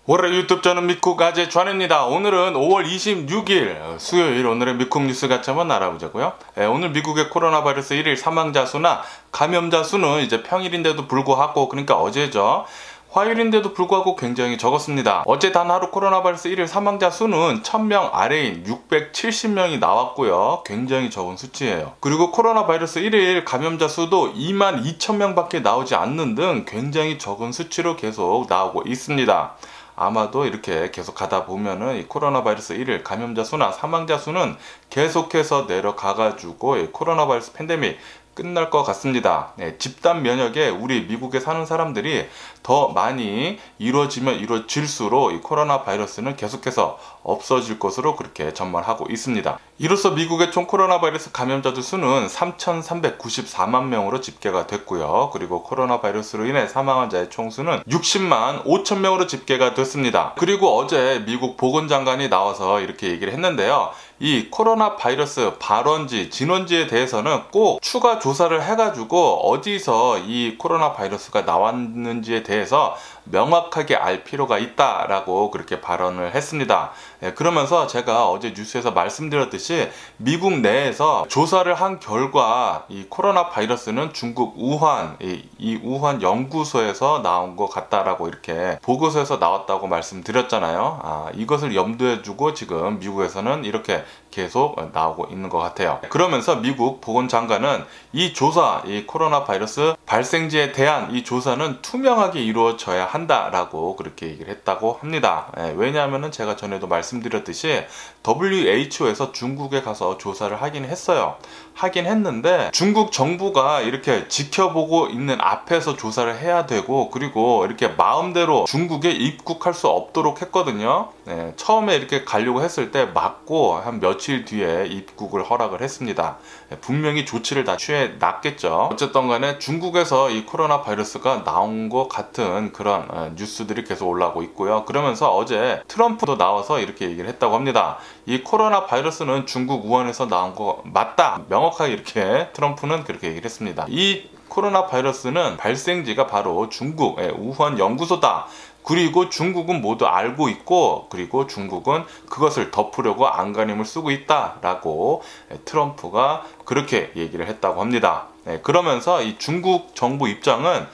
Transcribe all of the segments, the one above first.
월요일 유튜브 저는 미쿡 아재 좌입니다. 오늘은 5월 26일 수요일 오늘의 미쿡 뉴스 같이 한번 알아보자고요. 오늘 미국의 코로나 바이러스 1일 사망자 수나 감염자 수는 이제 평일인데도 불구하고, 그러니까 어제죠. 화요일인데도 불구하고 굉장히 적었습니다. 어제 단 하루 코로나 바이러스 1일 사망자 수는 1000명 아래인 670명이 나왔고요. 굉장히 적은 수치예요. 그리고 코로나 바이러스 1일 감염자 수도 22,000명 밖에 나오지 않는 등 굉장히 적은 수치로 계속 나오고 있습니다. 아마도 이렇게 계속 가다 보면은 이 코로나 바이러스 1일 감염자 수나 사망자 수는 계속해서 내려가가지고 이 코로나 바이러스 팬데믹 끝날 것 같습니다. 집단 면역에 우리 미국에 사는 사람들이 더 많이 이루어지면 이루어질수록 이 코로나 바이러스는 계속해서 없어질 것으로 그렇게 전망하고 있습니다. 이로써 미국의 총 코로나 바이러스 감염자들 수는 3,394만 명으로 집계가 됐고요. 그리고 코로나 바이러스로 인해 사망한 자의 총수는 60만 5천 명으로 집계가 됐습니다. 그리고 어제 미국 보건장관이 나와서 이렇게 얘기를 했는데요. 이 코로나 바이러스 발원지, 진원지에 대해서는 꼭 추가 조사를 해가지고 어디서 이 코로나 바이러스가 나왔는지에 대해서 명확하게 알 필요가 있다라고 그렇게 발언을 했습니다. 그러면서 제가 어제 뉴스에서 말씀드렸듯이 미국 내에서 조사를 한 결과 이 코로나 바이러스는 중국 우한, 이 우한 연구소에서 나온 것 같다라고 이렇게 보고서에서 나왔다고 말씀드렸잖아요. 이것을 염두에 두고 지금 미국에서는 이렇게 계속 나오고 있는 것 같아요. 그러면서 미국 보건장관은 이 조사, 이 코로나 바이러스 발생지에 대한 이 조사는 투명하게 이루어져야 한다라고 그렇게 얘기를 했다고 합니다. 왜냐하면은 제가 전에도 말씀드렸듯이 WHO에서 중국에 가서 조사를 하긴 했어요. 하긴 했는데 중국 정부가 이렇게 지켜보고 있는 앞에서 조사를 해야 되고, 그리고 이렇게 마음대로 중국에 입국할 수 없도록 했거든요. 처음에 이렇게 가려고 했을 때 막고 한 며칠 뒤에 입국을 허락을 했습니다. 분명히 조치를 다 취해 놨겠죠. 어쨌든 간에 중국에서 이 코로나 바이러스가 나온 것 같은 그런 뉴스들이 계속 올라오고 있고요. 그러면서 어제 트럼프도 나와서 이렇게 얘기를 했다고 합니다. 이 코로나 바이러스는 중국 우한에서 나온 거 맞다, 명확하게 이렇게 트럼프는 그렇게 얘기를 했습니다. 이 코로나 바이러스는 발생지가 바로 중국의 우한 연구소다. 그리고 중국은 모두 알고 있고, 그리고 중국은 그것을 덮으려고 안간힘을 쓰고 있다라고 트럼프가 그렇게 얘기를 했다고 합니다. 그러면서 이 중국 정부 입장은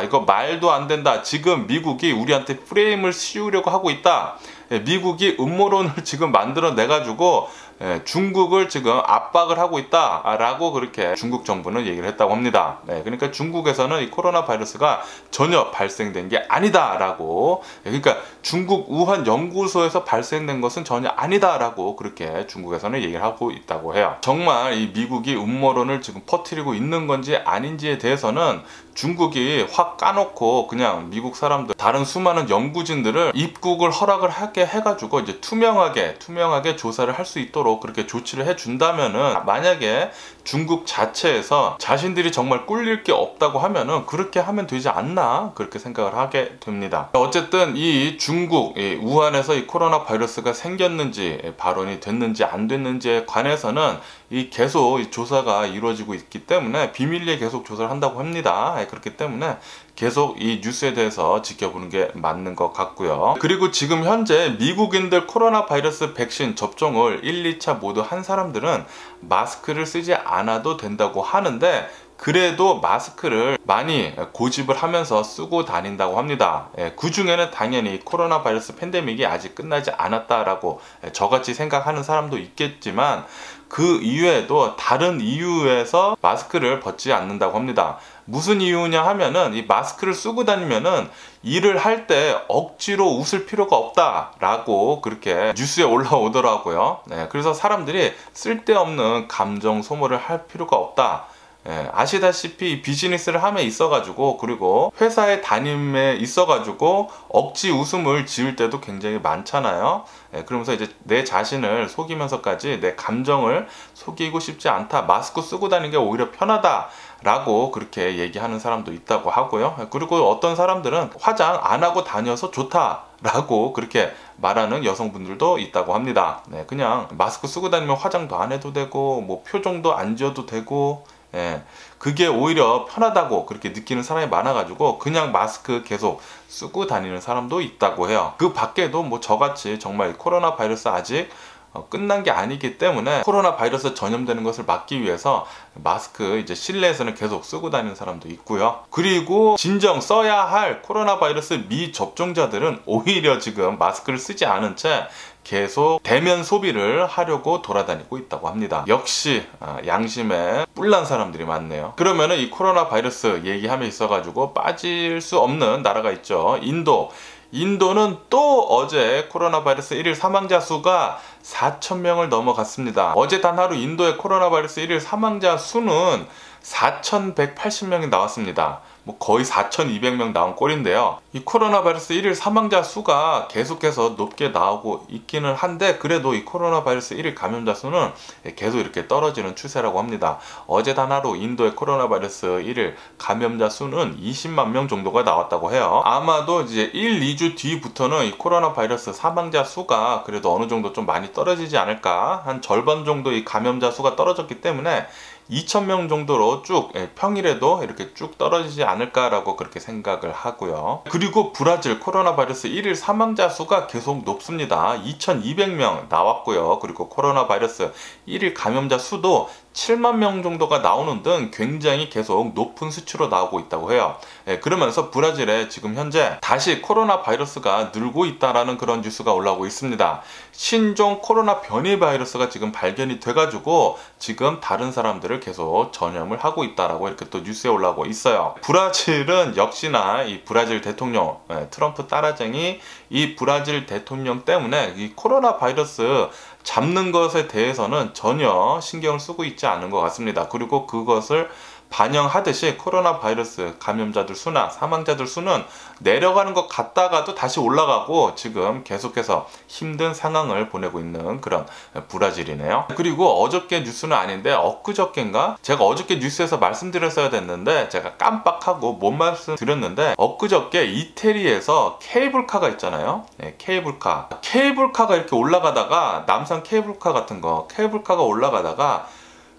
이거 말도 안 된다. 지금 미국이 우리한테 프레임을 씌우려고 하고 있다. 미국이 음모론을 지금 만들어내가지고 중국을 지금 압박을 하고 있다라고 그렇게 중국 정부는 얘기를 했다고 합니다. 그러니까 중국에서는 이 코로나 바이러스가 전혀 발생된 게 아니다라고, 그러니까 중국 우한 연구소에서 발생된 것은 전혀 아니다라고 그렇게 중국에서는 얘기를 하고 있다고 해요. 정말 이 미국이 음모론을 지금 퍼뜨리고 있는 건지 아닌지에 대해서는 중국이 확 까놓고 그냥 미국 사람들, 다른 수많은 연구진들을 입국을 허락을 하게 해가지고 이제 투명하게 조사를 할 수 있도록 그렇게 조치를 해준다면은, 만약에 중국 자체에서 자신들이 정말 꿀릴 게 없다고 하면은 그렇게 하면 되지 않나, 그렇게 생각을 하게 됩니다. 어쨌든 이 중국 우한에서 이 코로나 바이러스가 생겼는지, 발원이 됐는지 안 됐는지에 관해서는 계속 이 조사가 이루어지고 있기 때문에 비밀리에 계속 조사를 한다고 합니다. 그렇기 때문에 계속 이 뉴스에 대해서 지켜보는 게 맞는 것 같고요. 그리고 지금 현재 미국인들 코로나 바이러스 백신 접종을 1, 2차 모두 한 사람들은 마스크를 쓰지 않아도 된다고 하는데, 그래도 마스크를 많이 고집을 하면서 쓰고 다닌다고 합니다. 그 중에는 당연히 코로나 바이러스 팬데믹이 아직 끝나지 않았다라고 저같이 생각하는 사람도 있겠지만, 그 이외에도 다른 이유에서 마스크를 벗지 않는다고 합니다. 무슨 이유냐 하면은 이 마스크를 쓰고 다니면은 일을 할 때 억지로 웃을 필요가 없다라고 그렇게 뉴스에 올라오더라고요. 그래서 사람들이 쓸데없는 감정 소모를 할 필요가 없다. 아시다시피 비즈니스를 함에 있어가지고, 그리고 회사에 다님에 있어가지고 억지 웃음을 지을 때도 굉장히 많잖아요. 그러면서 이제 내 자신을 속이면서까지 내 감정을 속이고 싶지 않다, 마스크 쓰고 다니는 게 오히려 편하다 라고 그렇게 얘기하는 사람도 있다고 하고요. 그리고 어떤 사람들은 화장 안 하고 다녀서 좋다 라고 그렇게 말하는 여성분들도 있다고 합니다. 그냥 마스크 쓰고 다니면 화장도 안 해도 되고, 뭐 표정도 안 지어도 되고, 그게 오히려 편하다고 그렇게 느끼는 사람이 많아가지고 그냥 마스크 계속 쓰고 다니는 사람도 있다고 해요. 그 밖에도 뭐 저같이 정말 코로나 바이러스 아직 끝난 게 아니기 때문에 코로나 바이러스 전염되는 것을 막기 위해서 마스크 이제 실내에서는 계속 쓰고 다니는 사람도 있고요. 그리고 진정 써야 할 코로나 바이러스 미접종자들은 오히려 지금 마스크를 쓰지 않은 채 계속 대면 소비를 하려고 돌아다니고 있다고 합니다. 역시 양심에 뿔난 사람들이 많네요. 그러면은 이 코로나 바이러스 얘기함에 있어가지고 빠질 수 없는 나라가 있죠. 인도는 또 어제 코로나 바이러스 1일 사망자 수가 4,000명을 넘어갔습니다. 어제 단 하루 인도의 코로나 바이러스 1일 사망자 수는 4,180명이 나왔습니다. 뭐 거의 4,200명 나온 꼴인데요. 이 코로나 바이러스 1일 사망자 수가 계속해서 높게 나오고 있기는 한데 그래도 이 코로나 바이러스 1일 감염자 수는 계속 이렇게 떨어지는 추세라고 합니다. 어제 단 하루 인도의 코로나 바이러스 1일 감염자 수는 20만 명 정도가 나왔다고 해요. 아마도 이제 1, 2주 뒤부터는 이 코로나 바이러스 사망자 수가 그래도 어느 정도 좀 많이 떨어지지 않을까, 한 절반 정도 이 감염자 수가 떨어졌기 때문에 2,000명 정도로 쭉 평일에도 이렇게 쭉 떨어지지 않을까라고 그렇게 생각을 하고요. 그리고 브라질 코로나 바이러스 1일 사망자 수가 계속 높습니다. 2,200명 나왔고요. 그리고 코로나 바이러스 1일 감염자 수도 7만 명 정도가 나오는 등 굉장히 계속 높은 수치로 나오고 있다고 해요. 그러면서 브라질에 지금 현재 다시 코로나 바이러스가 늘고 있다라는 그런 뉴스가 올라오고 있습니다. 신종 코로나 변이 바이러스가 지금 발견이 돼가지고 지금 다른 사람들을 계속 전염을 하고 있다라고 이렇게 또 뉴스에 올라오고 있어요. 브라질은 역시나 이 브라질 대통령 트럼프 따라쟁이 이 브라질 대통령 때문에 이 코로나 바이러스 잡는 것에 대해서는 전혀 신경을 쓰고 있지 않은 것 같습니다. 그리고 그것을 반영하듯이 코로나 바이러스 감염자들 수나 사망자들 수는 내려가는 것 같다가도 다시 올라가고 지금 계속해서 힘든 상황을 보내고 있는 그런 브라질이네요. 그리고 어저께 뉴스는 아닌데 엊그저께인가? 제가 어저께 뉴스에서 말씀드렸어야 됐는데 제가 깜빡하고 못 말씀드렸는데 엊그저께 이태리에서 케이블카가 있잖아요. 케이블카가 이렇게 올라가다가 남산 케이블카 같은 거 케이블카가 올라가다가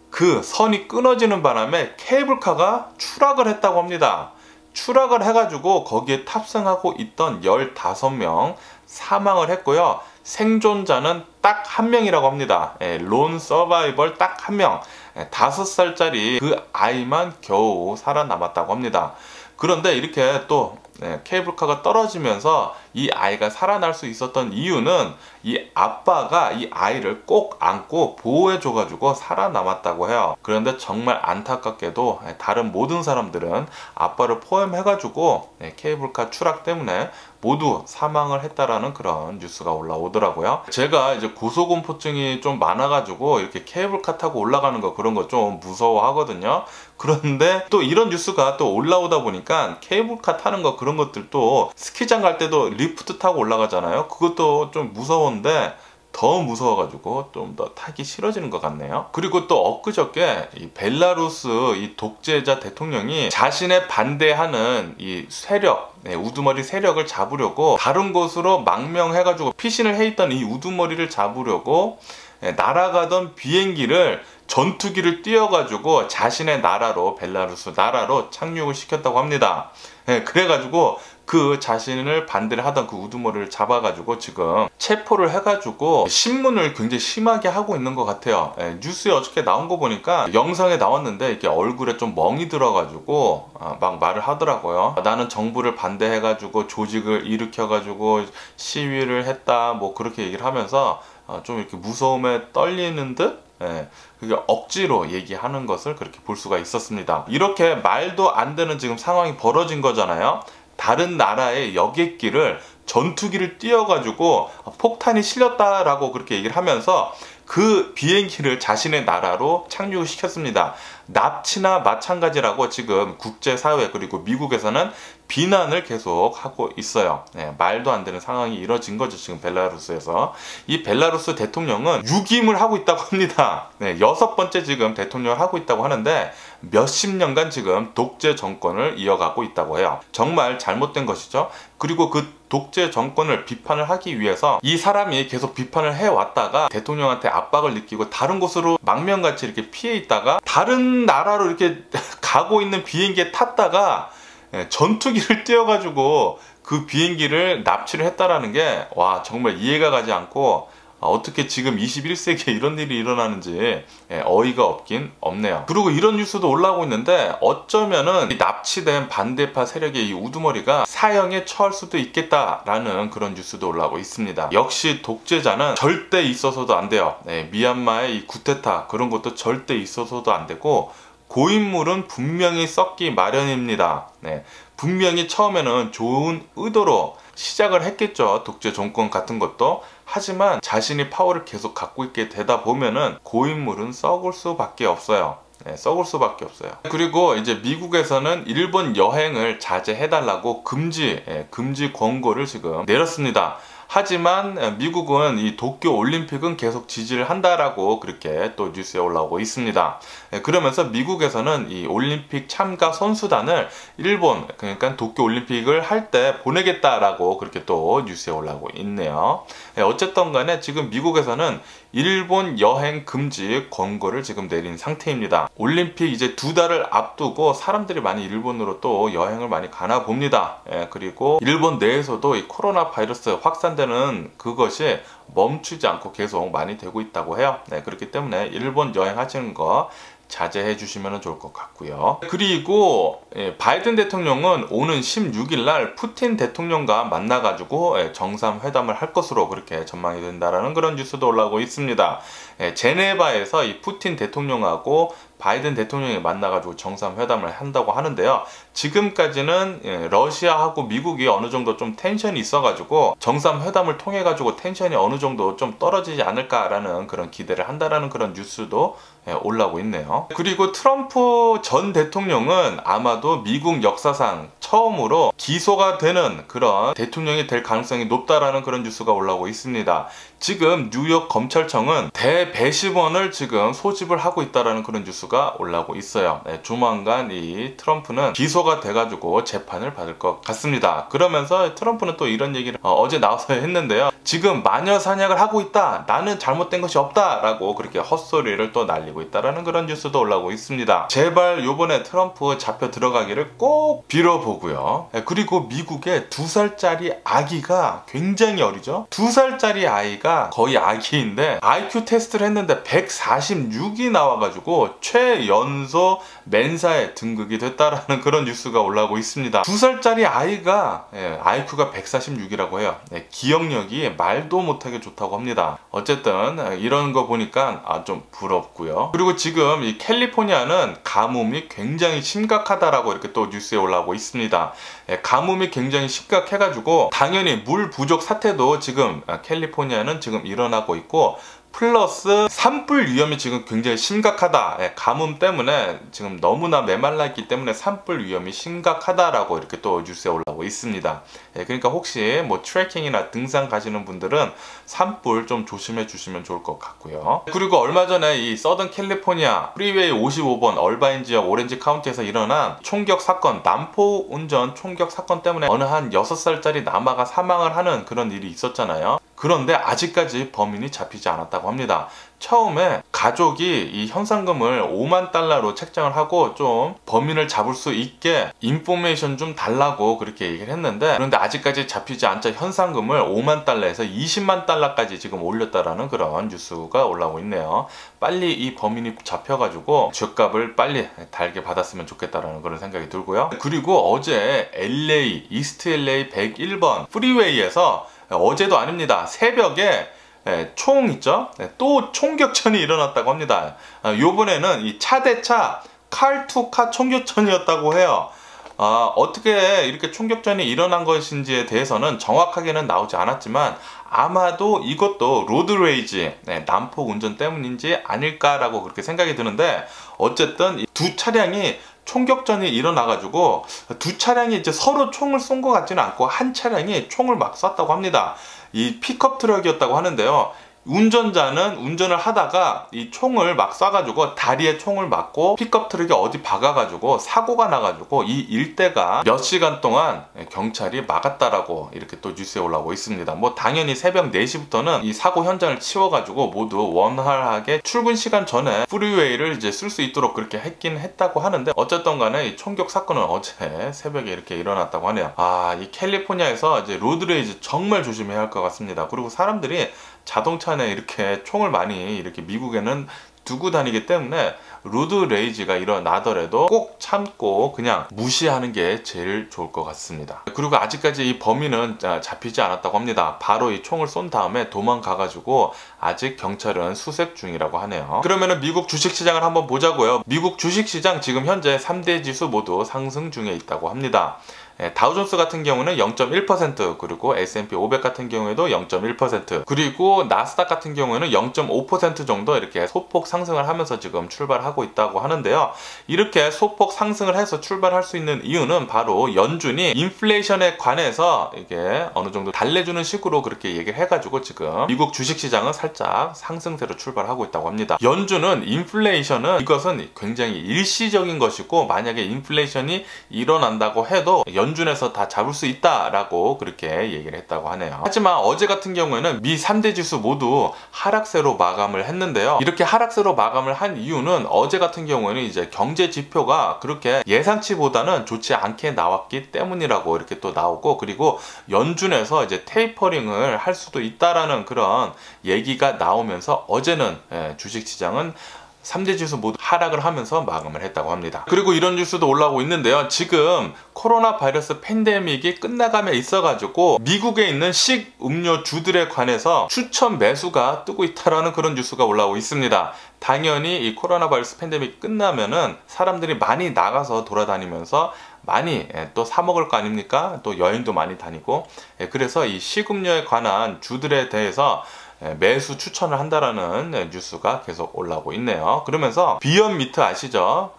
그 선이 끊어지는 바람에 케이블카가 추락을 했다고 합니다. 추락을 해가지고 거기에 탑승하고 있던 15명 사망을 했고요. 생존자는 딱 한 명이라고 합니다. 론 서바이벌 딱 한 명. 5살짜리 그 아이만 겨우 살아남았다고 합니다. 그런데 이렇게 또 케이블카가 떨어지면서 이 아이가 살아날 수 있었던 이유는 이 아빠가 이 아이를 꼭 안고 보호해 줘가지고 살아남았다고 해요. 그런데 정말 안타깝게도 다른 모든 사람들은 아빠를 포함해가지고 케이블카 추락 때문에 모두 사망을 했다라는 그런 뉴스가 올라오더라고요. 제가 이제 고소공포증이 좀 많아가지고 이렇게 케이블카 타고 올라가는 거 그런 거 좀 무서워하거든요. 그런데 또 이런 뉴스가 또 올라오다 보니까 케이블카 타는 거 그런 것들도 스키장 갈 때도 리프트 타고 올라가잖아요. 그것도 좀 무서운데 더 무서워가지고 좀 더 타기 싫어지는 것 같네요. 그리고 또 엊그저께 이 벨라루스 이 독재자 대통령이 자신의 반대하는 이 세력, 우두머리 세력을 잡으려고 다른 곳으로 망명해가지고 피신을 해 있던 이 우두머리를 잡으려고 날아가던 비행기를 전투기를 띄워가지고 자신의 나라로 벨라루스 나라로 착륙을 시켰다고 합니다. 그래가지고 그 자신을 반대를 하던 그 우두머리를 잡아가지고 지금 체포를 해가지고 신문을 굉장히 심하게 하고 있는 것 같아요. 뉴스에 어저께 나온 거 보니까 영상에 나왔는데 이렇게 얼굴에 좀 멍이 들어가지고 막 말을 하더라고요. 나는 정부를 반대해가지고 조직을 일으켜가지고 시위를 했다 뭐 그렇게 얘기를 하면서 좀 이렇게 무서움에 떨리는 듯 그게 억지로 얘기하는 것을 그렇게 볼 수가 있었습니다. 이렇게 말도 안 되는 지금 상황이 벌어진 거잖아요. 다른 나라의 여객기를 전투기를 띄워가지고 폭탄이 실렸다라고 그렇게 얘기를 하면서 그 비행기를 자신의 나라로 착륙을 시켰습니다. 납치나 마찬가지라고 지금 국제사회 그리고 미국에서는 비난을 계속 하고 있어요. 말도 안 되는 상황이 이뤄진 거죠. 지금 벨라루스에서. 이 벨라루스 대통령은 유임을 하고 있다고 합니다. 6번째 지금 대통령을 하고 있다고 하는데 몇십 년간 지금 독재 정권을 이어가고 있다고 해요. 정말 잘못된 것이죠. 그리고 그 독재 정권을 비판을 하기 위해서 이 사람이 계속 비판을 해왔다가 대통령한테 압박을 느끼고 다른 곳으로 망명같이 이렇게 피해 있다가 다른 다른 나라로 이렇게 가고 있는 비행기에 탔다가 전투기를 띄워가지고 그 비행기를 납치를 했다라는 게, 와, 정말 이해가 가지 않고, 어떻게 지금 21세기에 이런 일이 일어나는지 어이가 없긴 없네요. 그리고 이런 뉴스도 올라오고 있는데, 어쩌면은 이 납치된 반대파 세력의 이 우두머리가 사형에 처할 수도 있겠다라는 그런 뉴스도 올라오고 있습니다. 역시 독재자는 절대 있어서도 안 돼요. 미얀마의 이 쿠데타 그런 것도 절대 있어서도 안 되고, 고인물은 분명히 썩기 마련입니다. 분명히 처음에는 좋은 의도로 시작을 했겠죠. 독재 정권 같은 것도. 하지만 자신이 파워를 계속 갖고 있게 되다 보면은 고인물은 썩을 수밖에 없어요. 썩을 수밖에 없어요. 그리고 이제 미국에서는 일본 여행을 자제해달라고 금지 권고를 지금 내렸습니다. 하지만 미국은 이 도쿄 올림픽은 계속 지지를 한다라고 그렇게 또 뉴스에 올라오고 있습니다. 그러면서 미국에서는 이 올림픽 참가 선수단을 일본, 그러니까 도쿄 올림픽을 할 때 보내겠다라고 그렇게 또 뉴스에 올라오고 있네요. 어쨌든 간에 지금 미국에서는 일본 여행 금지 권고를 지금 내린 상태입니다. 올림픽 이제 2달을 앞두고 사람들이 많이 일본으로 또 여행을 많이 가나 봅니다. 그리고 일본 내에서도 이 코로나 바이러스 확산되는 그것이 멈추지 않고 계속 많이 되고 있다고 해요. 그렇기 때문에 일본 여행하시는 거 자제해 주시면 좋을 것 같고요. 그리고 바이든 대통령은 오는 16일 날 푸틴 대통령과 만나가지고 정상회담을 할 것으로 그렇게 전망이 된다라는 그런 뉴스도 올라오고 있습니다. 제네바에서 이 푸틴 대통령하고 바이든 대통령이 만나가지고 정상회담을 한다고 하는데요. 지금까지는 러시아하고 미국이 어느 정도 좀 텐션이 있어가지고 정상회담을 통해가지고 텐션이 어느 정도 좀 떨어지지 않을까라는 그런 기대를 한다라는 그런 뉴스도 올라오고 있네요. 그리고 트럼프 전 대통령은 아마도 미국 역사상 처음으로 기소가 되는 그런 대통령이 될 가능성이 높다라는 그런 뉴스가 올라오고 있습니다. 지금 뉴욕 검찰청은 대배심원을 지금 소집을 하고 있다라는 그런 뉴스가 올라오고 있어요. 조만간 이 트럼프는 기소가 돼가지고 재판을 받을 것 같습니다. 그러면서 트럼프는 또 이런 얘기를 어제 나와서 했는데요. 지금 마녀 사냥을 하고 있다. 나는 잘못된 것이 없다. 라고 그렇게 헛소리를 또 날리고 있다라는 그런 뉴스도 올라오고 있습니다. 제발 요번에 트럼프 잡혀 들어가기를 꼭 빌어보고요. 그리고 미국의 2살짜리 아기가 굉장히 어리죠. 2살짜리 아이가 거의 아기인데 IQ 테스트를 했는데 146이 나와가지고 최연소 멘사에 등극이 됐다라는 그런 뉴스가 올라오고 있습니다. 2살짜리 아이가 IQ가 146이라고 해요. 기억력이 말도 못하게 좋다고 합니다. 어쨌든 이런 거 보니까 좀 부럽고요. 그리고 지금 이 캘리포니아는 가뭄이 굉장히 심각하다라고 이렇게 또 뉴스에 올라오고 있습니다. 가뭄이 굉장히 심각해가지고 당연히 물 부족 사태도 지금 캘리포니아는 지금 일어나고 있고, 플러스 산불 위험이 지금 굉장히 심각하다. 가뭄 때문에 지금 너무나 메말라 있기 때문에 산불 위험이 심각하다라고 이렇게 또 뉴스에 올라오고 있습니다. 그러니까 혹시 뭐 트레킹이나 등산 가시는 분들은 산불 좀 조심해 주시면 좋을 것 같고요. 그리고 얼마 전에 이 서던 캘리포니아 프리웨이 55번 얼바인 지역 오렌지 카운티에서 일어난 총격 사건, 난폭 운전 총격 사건 때문에 어느 한 6살짜리 남아가 사망을 하는 그런 일이 있었잖아요. 그런데 아직까지 범인이 잡히지 않았다고 합니다. 처음에 가족이 이 현상금을 5만 달러로 책정을 하고 좀 범인을 잡을 수 있게 인포메이션 좀 달라고 그렇게 얘기를 했는데, 그런데 아직까지 잡히지 않자 현상금을 5만 달러에서 20만 달러까지 지금 올렸다라는 그런 뉴스가 올라오고 있네요. 빨리 이 범인이 잡혀가지고 죗값을 빨리 달게 받았으면 좋겠다라는 그런 생각이 들고요. 그리고 어제 LA, 이스트 LA 101번 프리웨이에서 어제도 아닙니다. 새벽에 총 있죠? 또 총격전이 일어났다고 합니다. 요번에는 이 차 대 차, 칼 투 카 총격전이었다고 해요. 어떻게 이렇게 총격전이 일어난 것인지에 대해서는 정확하게는 나오지 않았지만 아마도 이것도 로드레이지, 난폭 운전 때문인지 아닐까라고 그렇게 생각이 드는데, 어쨌든 이 두 차량이 총격전이 일어나가지고 두 차량이 이제 서로 총을 쏜 것 같지는 않고 한 차량이 총을 막 쐈다고 합니다. 이 픽업 트럭이었다고 하는데요. 운전자는 운전을 하다가 이 총을 막 쏴가지고 다리에 총을 맞고 픽업 트럭이 어디 박아가지고 사고가 나가지고 이 일대가 몇 시간 동안 경찰이 막았다라고 이렇게 또 뉴스에 올라오고 있습니다. 뭐 당연히 새벽 4시부터는 이 사고 현장을 치워가지고 모두 원활하게 출근 시간 전에 프리웨이를 이제 쓸 수 있도록 그렇게 했긴 했다고 하는데, 어쨌든 간에 이 총격 사건은 어제 새벽에 이렇게 일어났다고 하네요. 이 캘리포니아에서 이제 로드레이지 정말 조심해야 할 것 같습니다. 그리고 사람들이 자동차 안에 이렇게 총을 많이 이렇게 미국에는 두고 다니기 때문에 로드레이지가 일어나더라도 꼭 참고 그냥 무시하는 게 제일 좋을 것 같습니다. 그리고 아직까지 이 범인은 잡히지 않았다고 합니다. 바로 이 총을 쏜 다음에 도망가가지고 아직 경찰은 수색 중이라고 하네요. 그러면은 미국 주식시장을 한번 보자고요. 미국 주식시장 지금 현재 3대 지수 모두 상승 중에 있다고 합니다. 다우존스 같은 경우는 0.1%, 그리고 S&P 500 같은 경우에도 0.1%, 그리고 나스닥 같은 경우에는 0.5% 정도 이렇게 소폭 상승을 하면서 지금 출발하고 있다고 하는데요. 이렇게 소폭 상승을 해서 출발할 수 있는 이유는 바로 연준이 인플레이션에 관해서 이게 어느 정도 달래주는 식으로 그렇게 얘기를 해가지고 지금 미국 주식시장은 살짝 상승세로 출발하고 있다고 합니다. 연준은 인플레이션은 이것은 굉장히 일시적인 것이고, 만약에 인플레이션이 일어난다고 해도 연준에서 다 잡을 수 있다라고 그렇게 얘기를 했다고 하네요. 하지만 어제 같은 경우에는 미 3대 지수 모두 하락세로 마감을 했는데요. 이렇게 하락세로 마감을 한 이유는 어제 같은 경우에는 이제 경제 지표가 그렇게 예상치보다는 좋지 않게 나왔기 때문이라고 이렇게 또 나오고, 그리고 연준에서 이제 테이퍼링을 할 수도 있다라는 그런 얘기가 나오면서 어제는 주식시장은 3대 지수 모두 하락을 하면서 마감을 했다고 합니다. 그리고 이런 뉴스도 올라오고 있는데요. 지금 코로나 바이러스 팬데믹이 끝나감에 있어가지고 미국에 있는 식음료주들에 관해서 추천 매수가 뜨고 있다라는 그런 뉴스가 올라오고 있습니다. 당연히 이 코로나 바이러스 팬데믹 끝나면은 사람들이 많이 나가서 돌아다니면서 많이 또 사 먹을 거 아닙니까? 또 여행도 많이 다니고, 그래서 이 식음료에 관한 주들에 대해서 매수 추천을 한다라는 뉴스가 계속 올라오고 있네요. 그러면서 비욘드 미트 아시죠?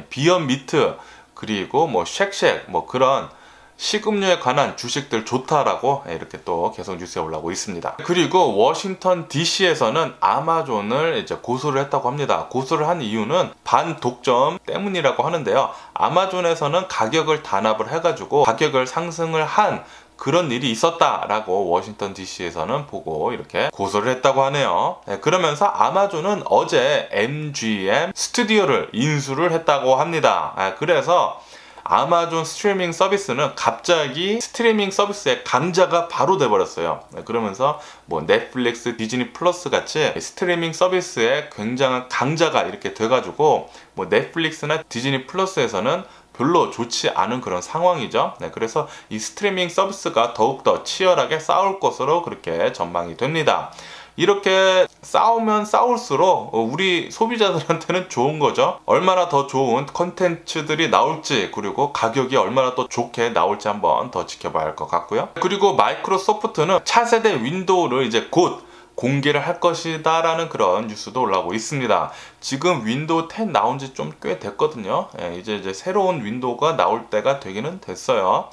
비욘드 미트, 그리고 뭐 쉑쉑, 뭐 그런 식음료에 관한 주식들 좋다라고 이렇게 또 계속 뉴스에 올라오고 있습니다. 그리고 워싱턴 DC에서는 아마존을 이제 고소를 했다고 합니다. 고소를 한 이유는 반독점 때문이라고 하는데요. 아마존에서는 가격을 단합을 해가지고 가격을 상승을 한 그런 일이 있었다라고 워싱턴 DC에서는 보고 이렇게 고소를 했다고 하네요. 그러면서 아마존은 어제 MGM 스튜디오를 인수를 했다고 합니다. 그래서 아마존 스트리밍 서비스는 갑자기 스트리밍 서비스의 강자가 바로 돼버렸어요. 그러면서 뭐 넷플릭스, 디즈니 플러스 같이 스트리밍 서비스의 굉장한 강자가 이렇게 돼가지고 뭐 넷플릭스나 디즈니 플러스에서는 별로 좋지 않은 그런 상황이죠. 그래서 이 스트리밍 서비스가 더욱더 치열하게 싸울 것으로 그렇게 전망이 됩니다. 이렇게 싸우면 싸울수록 우리 소비자들한테는 좋은 거죠. 얼마나 더 좋은 컨텐츠들이 나올지, 그리고 가격이 얼마나 또 좋게 나올지 한번 더 지켜봐야 할 것 같고요. 그리고 마이크로소프트는 차세대 윈도우를 이제 곧 공개를 할 것이다 라는 그런 뉴스도 올라오고 있습니다. 지금 윈도우 10 나온 지 좀 꽤 됐거든요. 이제 새로운 윈도우가 나올 때가 되기는 됐어요.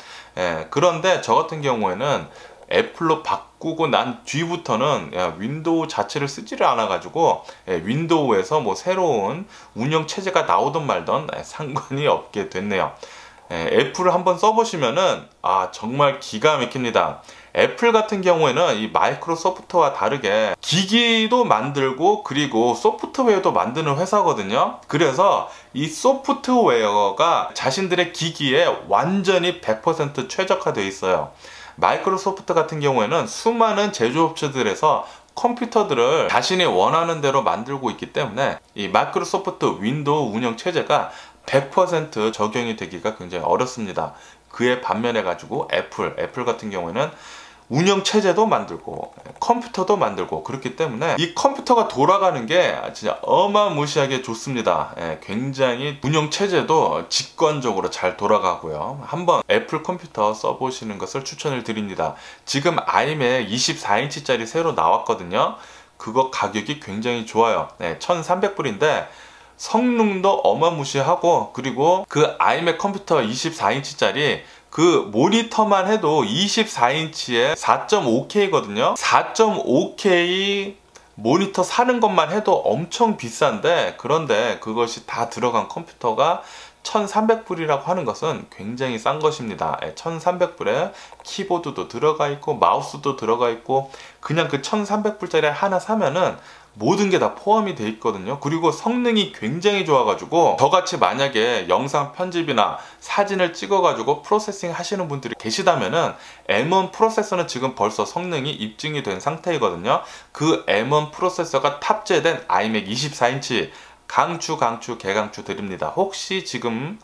그런데 저 같은 경우에는 애플로 바꾸고 난 뒤부터는 윈도우 자체를 쓰지를 않아 가지고 윈도우에서 뭐 새로운 운영 체제가 나오든 말든 상관이 없게 됐네요. 애플을 한번 써보시면은 정말 기가 막힙니다. 애플 같은 경우에는 이 마이크로소프트와 다르게 기기도 만들고 그리고 소프트웨어도 만드는 회사거든요. 그래서 이 소프트웨어가 자신들의 기기에 완전히 100% 최적화되어 있어요. 마이크로소프트 같은 경우에는 수많은 제조업체들에서 컴퓨터들을 자신이 원하는 대로 만들고 있기 때문에 이 마이크로소프트 윈도우 운영 체제가 100% 적용이 되기가 굉장히 어렵습니다. 그에 반면에 가지고 애플 같은 경우에는 운영 체제도 만들고 컴퓨터도 만들고 그렇기 때문에 이 컴퓨터가 돌아가는 게 진짜 어마무시하게 좋습니다. 굉장히 운영 체제도 직관적으로 잘 돌아가고요. 한번 애플 컴퓨터 써보시는 것을 추천을 드립니다. 지금 아이맥 24인치짜리 새로 나왔거든요. 그거 가격이 굉장히 좋아요. 1,300불인데 성능도 어마무시하고, 그리고 그 아이맥 컴퓨터 24인치짜리 그 모니터만 해도 24인치에 4.5K거든요. 4.5K 모니터 사는 것만 해도 엄청 비싼데, 그런데 그것이 다 들어간 컴퓨터가 1300불이라고 하는 것은 굉장히 싼 것입니다. 1300불에 키보드도 들어가 있고 마우스도 들어가 있고 그냥 그 1300불짜리 하나 사면은 모든 게 다 포함이 돼 있거든요. 그리고 성능이 굉장히 좋아가지고 저같이 만약에 영상 편집이나 사진을 찍어가지고 프로세싱 하시는 분들이 계시다면은 M1 프로세서는 지금 벌써 성능이 입증이 된 상태이거든요. 그 M1 프로세서가 탑재된 iMac 24인치 강추 개강추 드립니다. 혹시 지금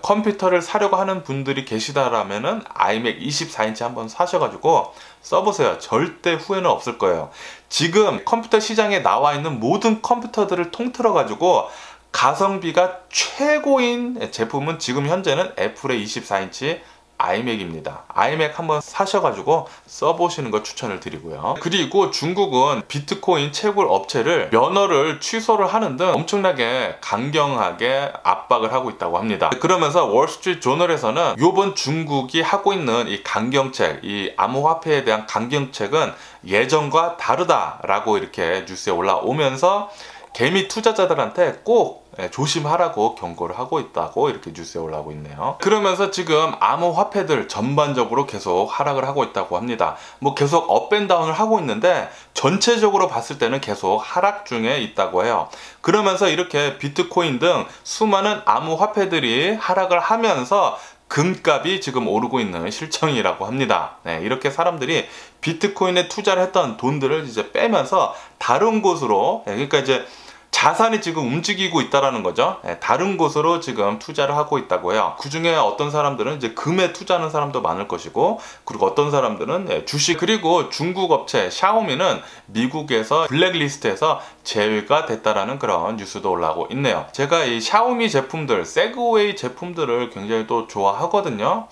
컴퓨터를 사려고 하는 분들이 계시다라면은 iMac 24인치 한번 사셔가지고 써보세요. 절대 후회는 없을 거예요. 지금 컴퓨터 시장에 나와 있는 모든 컴퓨터들을 통틀어 가지고 가성비가 최고인 제품은 지금 현재는 애플의 24인치 iMac입니다. iMac 한번 사셔가지고 써보시는 거 추천을 드리고요. 그리고 중국은 비트코인 채굴 업체를 면허를 취소를 하는 등 엄청나게 강경하게 압박을 하고 있다고 합니다. 그러면서 월스트리트 조널에서는 이번 중국이 하고 있는 이 강경책, 이 암호화폐에 대한 강경책은 예전과 다르다라고 이렇게 뉴스에 올라오면서 개미 투자자들한테 꼭 조심하라고 경고를 하고 있다고 이렇게 뉴스에 올라오고 있네요. 그러면서 지금 암호화폐들 전반적으로 계속 하락을 하고 있다고 합니다. 뭐 계속 업앤다운을 하고 있는데 전체적으로 봤을 때는 계속 하락 중에 있다고 해요. 그러면서 이렇게 비트코인 등 수많은 암호화폐들이 하락을 하면서 금값이 지금 오르고 있는 실정이라고 합니다. 이렇게 사람들이 비트코인에 투자를 했던 돈들을 이제 빼면서 다른 곳으로, 그러니까 이제 자산이 지금 움직이고 있다라는 거죠. 다른 곳으로 지금 투자를 하고 있다고 해요. 그 중에 어떤 사람들은 이제 금에 투자하는 사람도 많을 것이고, 그리고 어떤 사람들은 주식, 그리고 중국 업체 샤오미는 미국에서 블랙리스트에서 제외가 됐다라는 그런 뉴스도 올라오고 있네요. 제가 이 샤오미 제품들, 세그웨이 제품들을 굉장히 또 좋아하거든요.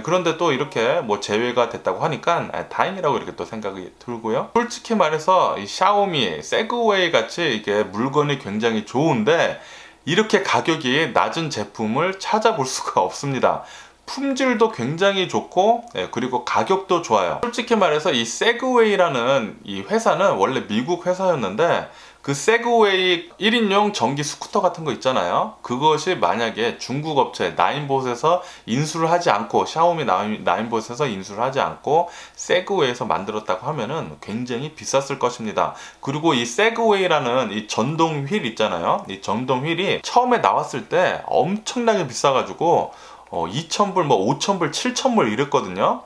그런데 또 이렇게 뭐 제외가 됐다고 하니까 다행이라고 이렇게 또 생각이 들고요. 솔직히 말해서 이 샤오미, 세그웨이 같이 이게 물건이 굉장히 좋은데 이렇게 가격이 낮은 제품을 찾아볼 수가 없습니다. 품질도 굉장히 좋고 그리고 가격도 좋아요. 솔직히 말해서 이 세그웨이라는 이 회사는 원래 미국 회사였는데 그 세그웨이 1인용 전기 스쿠터 같은 거 있잖아요. 그것이 만약에 중국 업체 나인봇에서 인수를 하지 않고, 샤오미 나인봇에서 인수를 하지 않고 세그웨이에서 만들었다고 하면은 굉장히 비쌌을 것입니다. 그리고 이 세그웨이라는 이 전동 휠 있잖아요. 이 전동 휠이 처음에 나왔을 때 엄청나게 비싸가지고 2,000불, 뭐 5,000불, 7,000불 이랬거든요.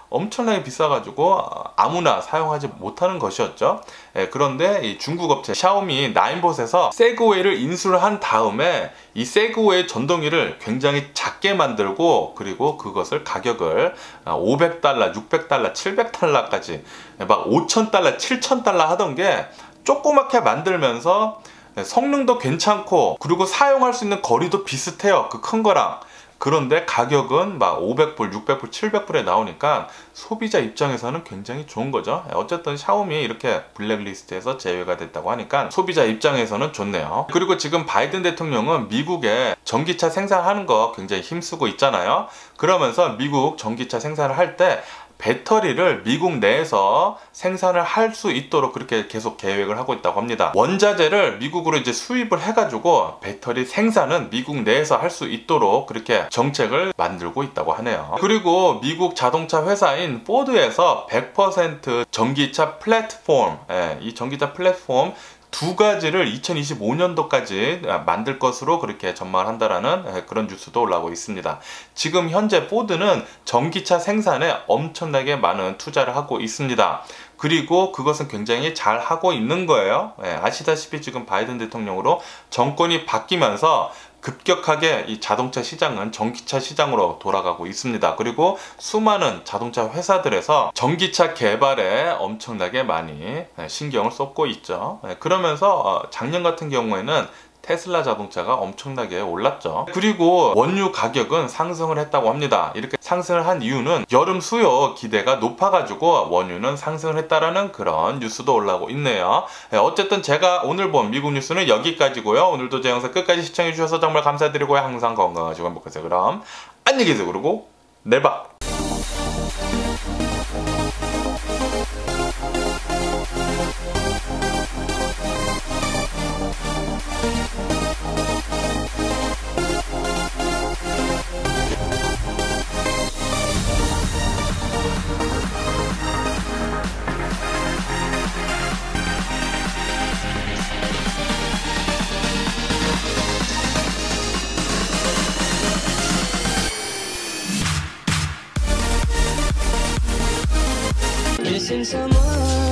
엄청나게 비싸가지고 아무나 사용하지 못하는 것이었죠. 그런데 이 중국 업체 샤오미 나인봇에서 세그웨이를 인수를 한 다음에 이 세그웨이 전동기를 굉장히 작게 만들고, 그리고 그것을 가격을 $500, $600, $700까지 막 $5,000, $7,000 하던 게 조그맣게 만들면서 성능도 괜찮고, 그리고 사용할 수 있는 거리도 비슷해요. 그 큰 거랑. 그런데 가격은 막 500불, 600불, 700불에 나오니까 소비자 입장에서는 굉장히 좋은 거죠. 어쨌든 샤오미 이렇게 블랙리스트에서 제외가 됐다고 하니까 소비자 입장에서는 좋네요. 그리고 지금 바이든 대통령은 미국에 전기차 생산하는 거 굉장히 힘쓰고 있잖아요. 그러면서 미국 전기차 생산을 할 때 배터리를 미국 내에서 생산을 할 수 있도록 그렇게 계속 계획을 하고 있다고 합니다. 원자재를 미국으로 이제 수입을 해가지고 배터리 생산은 미국 내에서 할 수 있도록 그렇게 정책을 만들고 있다고 하네요. 그리고 미국 자동차 회사인 포드에서 100% 전기차 플랫폼, 이 전기차 플랫폼 두 가지를 2025년도까지 만들 것으로 그렇게 전망을 한다라는 그런 뉴스도 올라오고 있습니다. 지금 현재 포드는 전기차 생산에 엄청나게 많은 투자를 하고 있습니다. 그리고 그것은 굉장히 잘 하고 있는 거예요. 아시다시피 지금 바이든 대통령으로 정권이 바뀌면서 급격하게 이 자동차 시장은 전기차 시장으로 돌아가고 있습니다. 그리고 수많은 자동차 회사들에서 전기차 개발에 엄청나게 많이 신경을 쏟고 있죠. 그러면서 작년 같은 경우에는 테슬라 자동차가 엄청나게 올랐죠. 그리고 원유 가격은 상승을 했다고 합니다. 이렇게 상승을 한 이유는 여름 수요 기대가 높아가지고 원유는 상승을 했다라는 그런 뉴스도 올라오고 있네요. 어쨌든 제가 오늘 본 미국 뉴스는 여기까지고요. 오늘도 제 영상 끝까지 시청해주셔서 정말 감사드리고요. 항상 건강하시고 행복하세요. 그럼 안녕히 계세요. 그리고 내일 봐. missing someone.